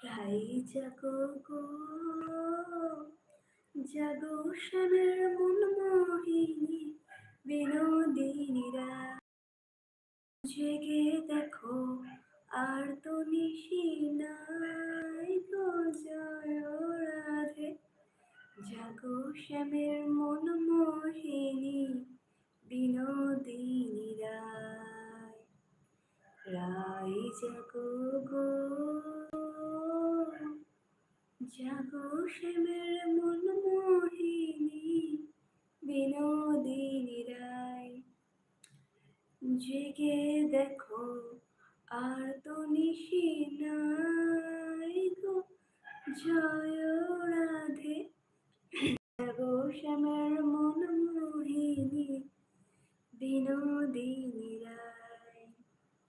রাই জাগো গো, জাগো শ্যামের মন মোহিনী বিনোদিনী রায়। জেগে দেখো আর তো নিশি নাই গো, জয় রাধে। জাগো শ্যামের মন মোহিনী বিনোদিনী রায়। রাই জাগো গো, জাগো শ্যামের মন মোহিনী বিনোদিনী রায়। জেগে দেখো আর তো নিশি নাই গো, জয় রাধে। জাগো শ্যামের